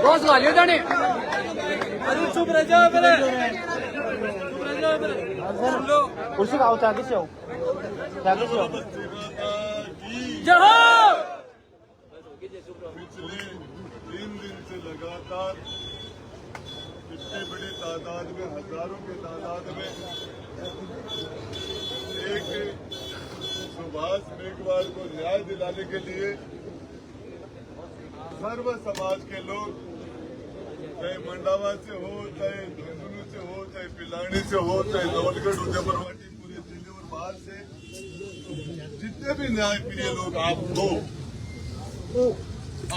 Boss वाले जाने चुप रह जाओ मेरे कुर्सी का आओ आगे से आओ जहाँ पिछले 3 दिन से लगातार इतने बड़े तादाद में, हजारों के तादाद में एक सुभाष मेघवाल को न्याय दिलाने के लिए सर्व समाज के लोग, चाहे मंडावा से हो, चाहे झुंझुनू से हो, चाहे पिलानी से हो, चाहे लोहगढ़, उदयपुरवाटी, पूरे जिले और बाहर से जितने भी न्याय प्रिय लोग आप हो,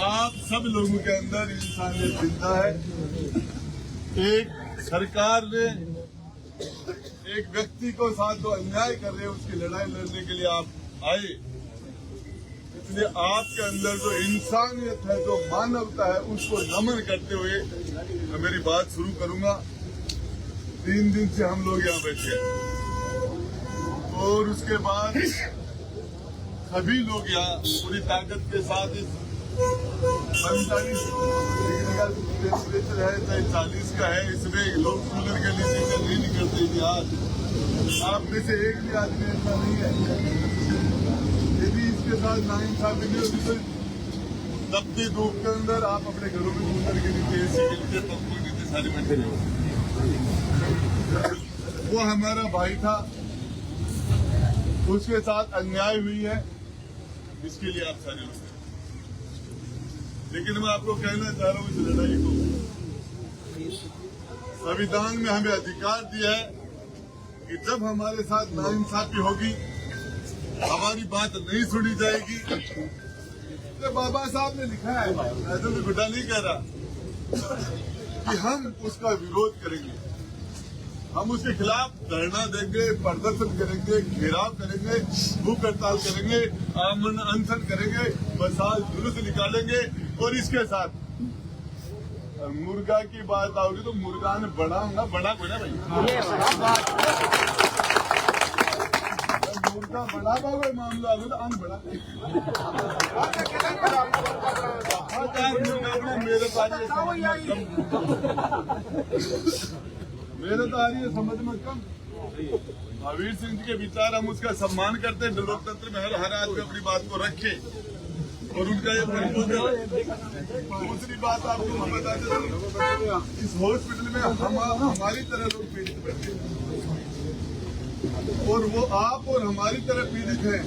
आप सब लोगों के अंदर इंसानियत जिंदा है। एक सरकार ने एक व्यक्ति को साथ जो अन्याय कर रहे हैं उसकी लड़ाई लड़ने के लिए आप आए, इसलिए आपके अंदर जो इंसानियत है, जो मानवता है, उसको नमन करते हुए मैं मेरी बात शुरू करूंगा। 3 दिन से हम लोग यहाँ बैठे और उसके बाद सभी लोग यहाँ पूरी ताकत के साथ इस 45 डिग्री का टेम्परेचर है, चाहे 40 का है, इसमें लोग कूलर के नीचे से नहीं निकलते। आज आप में से एक भी आदमी ऐसा नहीं है। यदि इसके साथ नाइंसाफी नहीं होती तो तपती धूप के अंदर आप अपने घरों में कूलर के नीचे, एसी के नीचे, पंखों के नीचे सारे बैठे रहे। वो हमारा भाई था, उसके साथ अन्याय हुई है, इसके लिए आप सारे लोग। लेकिन मैं आपको कहना चाह रहा हूं, इस लड़ाई को संविधान में हमें अधिकार दिया है कि जब हमारे साथ नाइंसाफी होगी, हमारी बात नहीं सुनी जाएगी, तो बाबा साहब ने लिखा है, ऐसे तो गुड्डा नहीं कह रहा, कि हम उसका विरोध करेंगे, हम उसके खिलाफ धरना देंगे, प्रदर्शन करेंगे, घेराव करेंगे, भूख हड़ताल करेंगे, आमरण अनशन करेंगे, बसाल जुलूस निकालेंगे। और इसके साथ मुर्गा की बात आओगी तो मुर्गा ने बड़ा होगा, बड़ा कोई ना भाई, मुर्गा बड़ा होगा मामला होगा तो अन बड़ा मेरे तो आ रही है समझ में कम। महावीर सिंह जी के विचार, हम उसका सम्मान करते हैं। लोकतंत्र में हर आदमी अपनी बात को रखे और उनका ये प्रपोजल है। दूसरी बात आपको हम बता दें, इस हॉस्पिटल में हमारी तरह लोग पीड़ित बैठे हैं और वो आप और हमारी तरह पीड़ित हैं,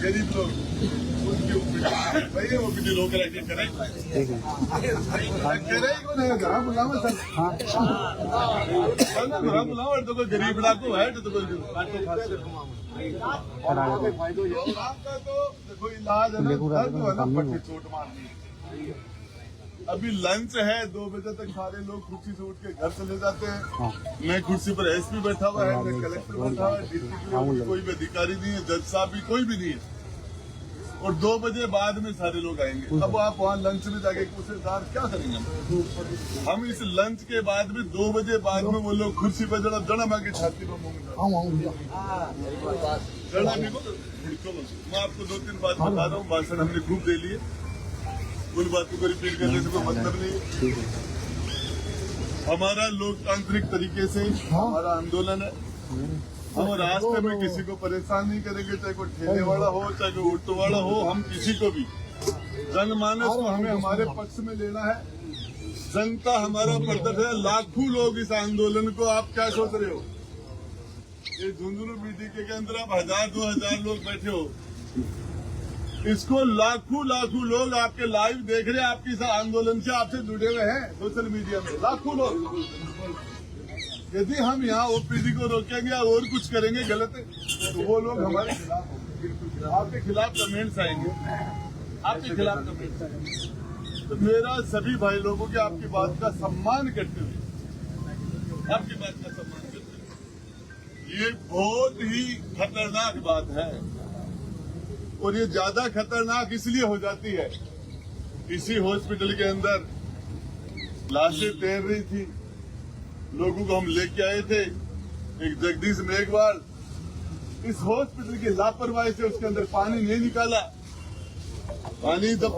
गरीब लोग। उनके भैया वो भी लोग करें बुलावा सर, बुलाओ तो कोई गरीब डाको है तो कोई आपका तो देखो इलाज है ना, पट्टी चोट मारनी। अभी लंच है, 2 बजे तक सारे लोग कुर्सी से उठ के घर चले जाते हैं। मैं कुर्सी पर एसपी बैठा हुआ है, मैं कलेक्टर बैठा हुआ है, डिस्ट्रिक्ट कोई भी अधिकारी नहीं है, जज साहब भी कोई भी नहीं है। और 2 बजे बाद में सारे लोग आएंगे। अब आप वहाँ लंच में जाके कुछ क्या करेंगे? हम इस लंच के बाद में 2 बजे बाद में वो लोग कुर्सी पर जड़ा मांगे छाती में मैं आपको 2-3 बात बता रहा हूँ। भाषण हमने खूब दे लिए, उन बातों को रिपीट करने से कोई मतलब नहीं। हमारा लोकतांत्रिक तरीके से हमारा आंदोलन है। हम रास्ते में किसी को परेशान नहीं करेंगे, चाहे कोई ठेले वाला हो, चाहे कोई ऑटो वाला हो। हम किसी को भी, जनमानस को हमें हमारे पक्ष में लेना है। जनता हमारा प्रदर्शन है। लाखों लोग इस आंदोलन को, आप क्या सोच रहे हो? ये झुंझुनू बीडीके के अंदर आप 1000-2000 लोग बैठे हो, इसको लाखों लोग आपके लाइव देख रहे हैं। आपके इस आंदोलन से आपसे जुड़े हुए हैं सोशल मीडिया में, लाखों लोग। यदि हम यहाँ ओपीडी को रोकेंगे और कुछ करेंगे गलत, तो वो लोग हमारे खिलाफ होंगे, आपके खिलाफ कमेंट्स आएंगे, आपके खिलाफ कमेंट्स आएंगे। तो मेरा सभी भाई लोगों की आपकी बात का सम्मान करते हुए, आपकी बात का सम्मान करते हुए, ये बहुत ही खतरनाक बात है। और ये ज्यादा खतरनाक इसलिए हो जाती है, इसी हॉस्पिटल के अंदर लाशें तैर रही थी, लोगों को हम लेके आए थे। एक जगदीश मेघवाल, इस हॉस्पिटल की लापरवाही से उसके अंदर पानी नहीं निकाला, पानी जब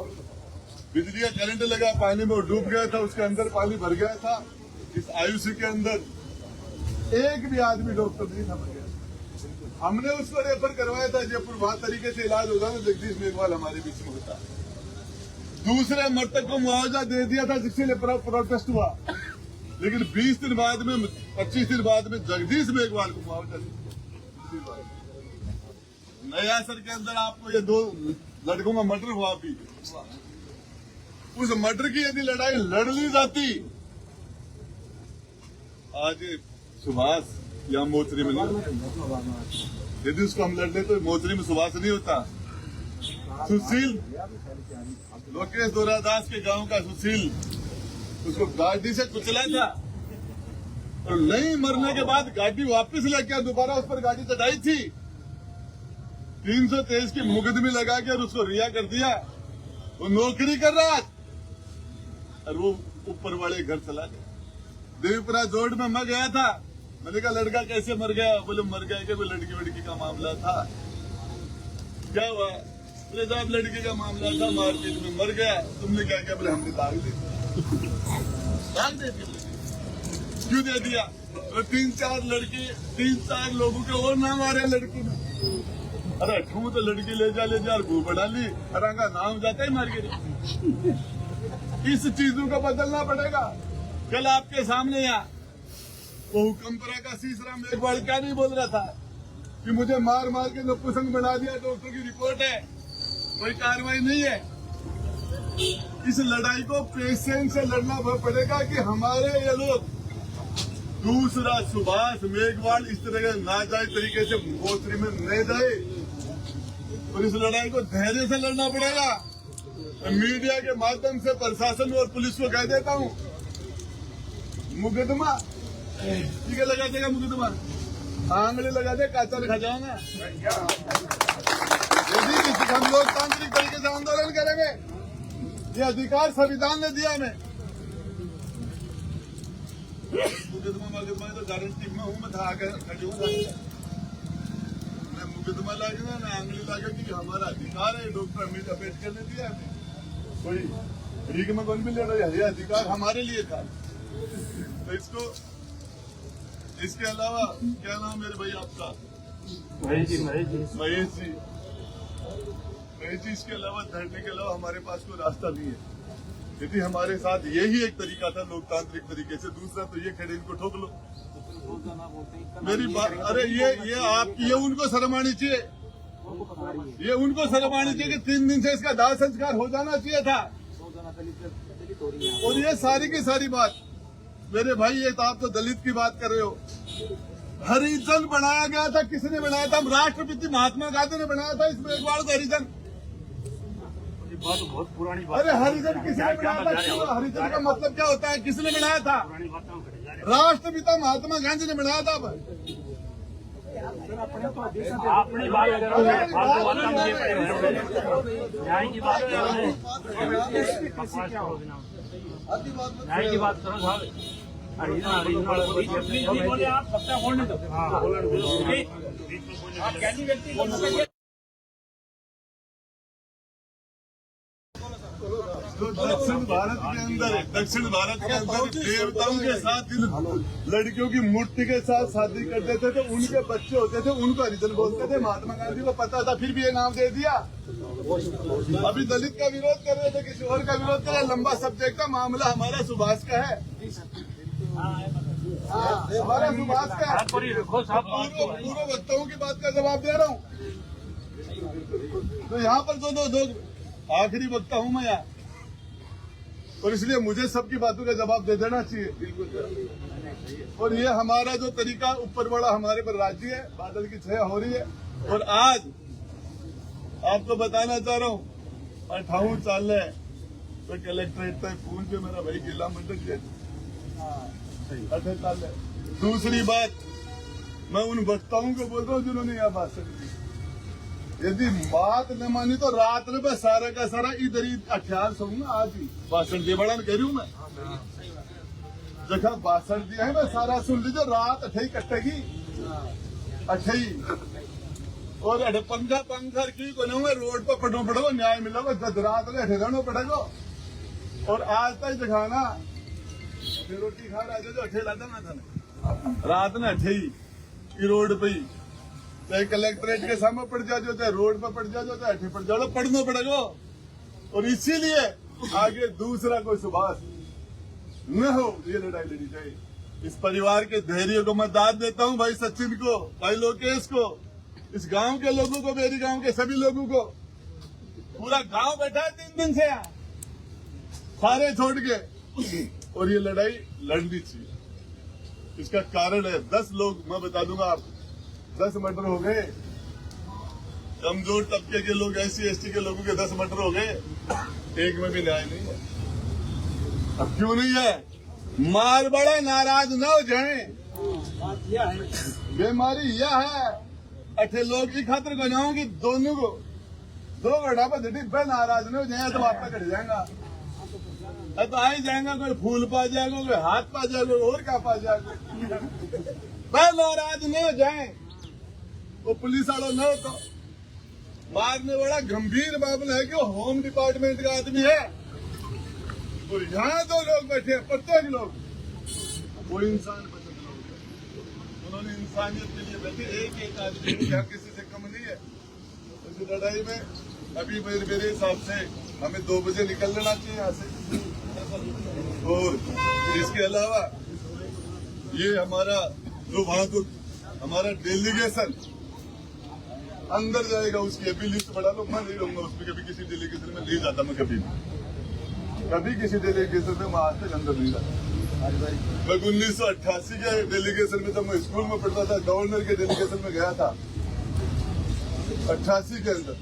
बिजली का करंट लगा, पानी में वो डूब गया था, उसके अंदर पानी भर गया था। इस आयुषी के अंदर एक भी आदमी डॉक्टर नहीं था मर गया। हमने उसको रेफर करवाया था जयपुर, वहां तरीके से इलाज होगा ना, जगदीश मेघवाल हमारे बीच में होता। दूसरे मृतक को मुआवजा दे दिया था, जिसके लिए प्रोटेस्ट हुआ, लेकिन 20 दिन बाद में 25 दिन बाद में जगदीश मेघवाल को मुआवजा दिया। नया सर के अंदर आपको ये 2 लड़कों का मर्डर हुआ भी, उस मर्डर की यदि लड़ाई लड़ ली जाती, आज सुभाष या मोचरी में नहीं, यदि उसको हम लड़ ले तो मोचरी में सुभाष नहीं होता। सुशील लोकेश दोरादास के गांव का सुशील, उसको गाड़ी से कुचला था और नहीं मरने के बाद गाड़ी वापस लेकर दोबारा उस पर गाड़ी चढ़ाई थी। 323 की मुकदमे लगा के और उसको रिहा कर दिया। वो नौकरी कर रहा और वो ऊपर वाले घर चला गया। देवपुरा जोड़ में मैं गया था, मैंने कहा लड़का कैसे मर गया? बोले मर गया कि कोई लड़की वड़की का मामला था। क्या हुआ? बोले साहब लड़की का मामला था, मारपीट में मर गया। तुमने क्या किया? बोले हमने दाग दे दिया। क्यों दे दिया? तो 3-4 लोगों के और नाम आ रहे हैं लड़की में। अरे ठू तो लड़की ले जा और भू बढ़ा ली, हरांगा नाम जाता ही मार के। इस चीजों को बदलना पड़ेगा। कल आपके सामने यहाँ वो हुक्मपरा का सीसरा मेघवाल क्या नहीं बोल रहा था कि मुझे मार मार के नपुंसक बना दिया, डॉक्टर की रिपोर्ट है, कोई कार्रवाई नहीं है। इस लड़ाई को पेशेंस से लड़ना पड़ेगा कि हमारे ये लोग दूसरा सुभाष मेघवाल इस तरह के नाजायज तरीके से मोचरी में नहीं जाए, और इस लड़ाई को धैर्य से लड़ना पड़ेगा। मीडिया के माध्यम से प्रशासन और पुलिस को कह देता हूँ, मुकदमा ठीक है लगा देगा, मुकदमा आंगले लगा दे, काचर खा जाऊंगा। यदि हम लोकतांत्रिक तरीके से आंदोलन करेंगे, ये अधिकार संविधान ने दिया हमें। मुकदमा तो गारंटी में हूँ, मैं था आकर खजूंगा, मुकदमा लगेगा ना आंगली लगेगी कि हमारा अधिकार है। डॉक्टर अमित अम्बेडकर ने दिया हमें, कोई भीख में कौन भी ले रहा है, ये अधिकार हमारे लिए था। तो इसके अलावा क्या नाम मेरे भाई आपका? महेश जी। इसके अलावा धरने के अलावा हमारे पास कोई रास्ता नहीं है। यदि हमारे साथ यही एक तरीका था लोकतांत्रिक तरीके से, दूसरा तो ये खड़े इनको ठोक लो। मेरी बात, अरे ये उनको शर्म आनी चाहिए, ये उनको शर्म आनी चाहिए कि 3 दिन से इसका दाह संस्कार हो जाना चाहिए था। और ये सारी की सारी बात मेरे भाई, ये तो आप तो दलित की बात कर रहे हो। हरिजन बनाया गया था, किसने बनाया था? राष्ट्रपिता महात्मा गांधी ने बनाया था इस मेघवाल को हरिजन। बात बहुत पुरानी बात। अरे हरिजन किसने बनाया था? हरिजन का मतलब क्या होता है? किसने बनाया था? राष्ट्रपिता महात्मा गांधी ने बनाया था। अपनी बात न्याय की बात करो साहब। बोले आप सबसे बोलने दो। जो दक्षिण भारत के अंदर देवताओं के साथ इन लड़कियों की मूर्ति के साथ शादी करते थे, तो उनके बच्चे होते थे, उनको हरिजन बोलते थे। महात्मा गांधी को पता था, फिर भी ये नाम दे दिया। अभी दलित का विरोध कर रहे थे, किसी और का विरोध कर रहे। लंबा सब्जेक्ट का मामला हमारा सुभाष का है, हमारा सुभाष का है। पूर्व वक्ताओं की बात का जवाब दे रहा हूँ। तो यहाँ पर दो आखिरी वक्ता हूँ मैं यहाँ, और इसलिए मुझे सबकी बातों का जवाब दे देना चाहिए। बिल्कुल। और ये हमारा जो तरीका ऊपर बड़ा हमारे पर राज्य है, बादल की छाया हो रही है। और आज आपको बताना चाह रहा हूँ, 58 साल है तो कलेक्ट्रेट तक पूल पे मेरा भाई गिला मंडल है। 28 साल है। दूसरी बात, मैं उन वक्ताओं को बोल रहा हूँ जिन्होंने यह भाषण दी, यदि बात न मानी तो रात में सारा का सारा इधर ही अख्याल सोऊंगा। आज ही भाषण दिए बड़ा कह रही हूँ मैं, जगह भाषण दिया है मैं सारा सुन लीजिए। रात अठई कटेगी, अठई और अठे पंखा की को रोड पर पटो पड़ेगा, न्याय मिलेगा, जद रात में अठे रहना पड़ेगा। और आज तक दिखाना फिर रोटी खा रहा जो अठे लाता ना था रात ने अठे ही रोड पे ही, चाहे कलेक्ट्रेट के सामने पड़ जाओ, चाहे रोड पर पड़ जाओ, चाहे अठे पड़ जाओ, पढ़ना पड़ेगा। और इसीलिए आगे दूसरा कोई सुभाष न हो, ये लड़ाई लड़ी जाए। इस परिवार के धैर्य को मैं दाद देता हूँ, भाई सचिन को, भाई लोकेश को, इस गांव के लोगों को, मेरी गांव के सभी लोगों को। पूरा गांव बैठा है 3 दिन से यहाँ, सारे छोड़ के, और ये लड़ाई लड़नी चाहिए। इसका कारण है 10 लोग, मैं बता दूंगा आपको, 10 मर्डर हो गए। कमजोर तबके के लोग, SC ST के लोगों के 10 मर्डर हो गए, एक में भी न्याय नहीं है। अब क्यों नहीं है? मारवाड़ा नाराज न हो जाए, बीमारी यह है। अठे लोग की खातर को जाऊंगी, दोनों को 2 घड़ा पर डिब्बे नाराज न हो जाए तो आप तक जाएगा, तो आ ही जाएगा। कोई फूल पा जाएगा, कोई हाथ पा जाएगा, और क्या पा जाएगा। नाराज नहीं हो जाए, वो पुलिस वालों न हो तो मारने वाला गंभीर मामला है कि वो होम डिपार्टमेंट का आदमी है, और यहाँ 2 लोग बैठे हैं, प्रत्येक लोग, वो इंसान पसंद लोग हैं। उन्होंने इंसानियत के लिए बैठे, एक आदमी यहाँ किसी से कम नहीं है। इस लड़ाई में अभी मेरे हिसाब से हमें 2 बजे निकल लेना चाहिए यहाँ से। और इसके अलावा ये हमारा जो वहां को हमारा डेलीगेशन अंदर जाएगा, उसकी अभी लिस्ट बढ़ा लो। मैं नहीं रहूंगा उसमें, कभी किसी डेलीगेशन में नहीं जाता। मैं कभी किसी डेलीगेशन में आज तक अंदर नहीं जाता। मैं 1988 के डेलीगेशन में, जब मैं स्कूल में पढ़ता था, गवर्नर के डेलीगेशन में गया था 88 के अंदर।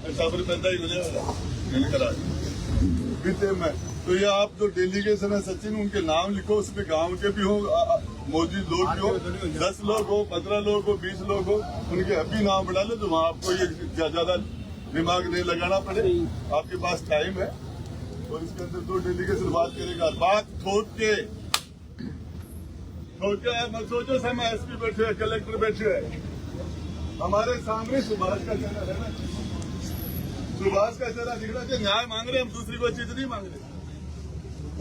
पैदा ही होने करा बीते में। तो ये आप जो डेलीगेशन है सचिन, उनके नाम लिखो, उसमें गांव के भी हो, मौजूद लोग भी हो, 10 लोग हो, 15 लोग हो, 20 लोग हो, उनके अभी नाम बढ़ा लो, तो वहाँ आपको ये ज्यादा दिमाग नहीं लगाना पड़े, आपके पास टाइम है। और इसके अंदर 2 डेलीगेशन बात करेगा, बात ठोक के मत सोचो समय SP बैठे है, कलेक्टर बैठे है, हमारे सामने सुभाष का चेहरा है ना, सुभाष का चेहरा दिख रहा है। न्याय मांग रहे, हम दूसरी कोई चीज नहीं मांग रहे।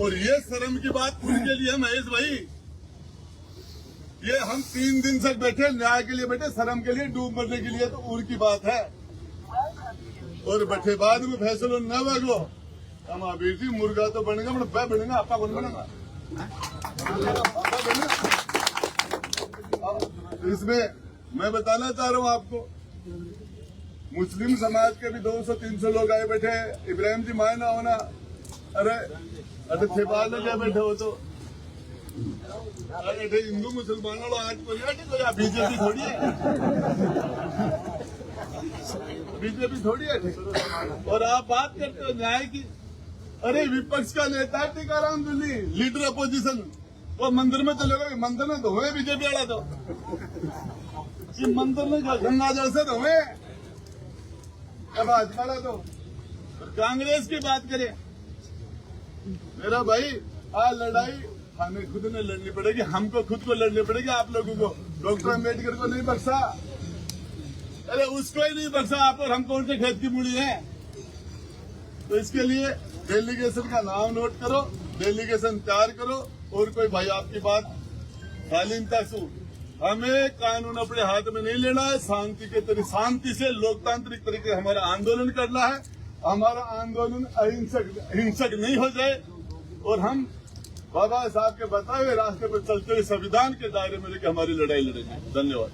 और ये शर्म की बात उनके लिए, महेश भाई, ये हम 3 दिन तक बैठे, न्याय के लिए बैठे, शर्म के लिए, डूब मरने के लिए, तो उनकी बात है। और बैठे बाद में फैसला न बगलो, हम अभी थी मुर्गा तो बनेगा, मैं बनेगा, आपका कौन बनेगा? इसमें मैं बताना चाह रहा हूँ आपको, मुस्लिम समाज के भी 200-300 लोग आए बैठे। इब्राहिम जी मायना होना, अरे थेपाल में क्या बैठे हो तो, अरे हिंदू मुसलमानों आज को बीजेपी थोड़ी है, बीजेपी थोड़ी है। और आप बात करते हो न्याय की। अरे विपक्ष का नेता है टीकाराम जूली, लीडर अपोजिशन, वो मंदिर में चलेगा, मंदिर में तो हुए बीजेपी वाला, तो मंदिर में गंगा जल से तो हुए, अब भाजपा तो कांग्रेस की बात करें। मेरा भाई, आज लड़ाई हमें खुद ने लड़नी पड़ेगी, हमको खुद को लड़नी पड़ेगी, आप लोगों को। डॉक्टर अम्बेडकर को नहीं बख्शा, अरे उसको ही नहीं बख्शा, आप और हम कौन से खेत की मूड़ी है। तो इसके लिए डेलीगेशन का नाम नोट करो, डेलीगेशन तैयार करो। और कोई भाई आपकी बात शालीनता से, हमें कानून अपने हाथ में नहीं लेना है, शांति से लोकतांत्रिक तरीके से हमारा आंदोलन करना है। हमारा आंदोलन हिंसक नहीं हो जाए, और हम बाबा साहब के बताए हुए रास्ते पर चलते हुए संविधान के दायरे में लेकर हमारी लड़ाई लड़ेंगे। धन्यवाद।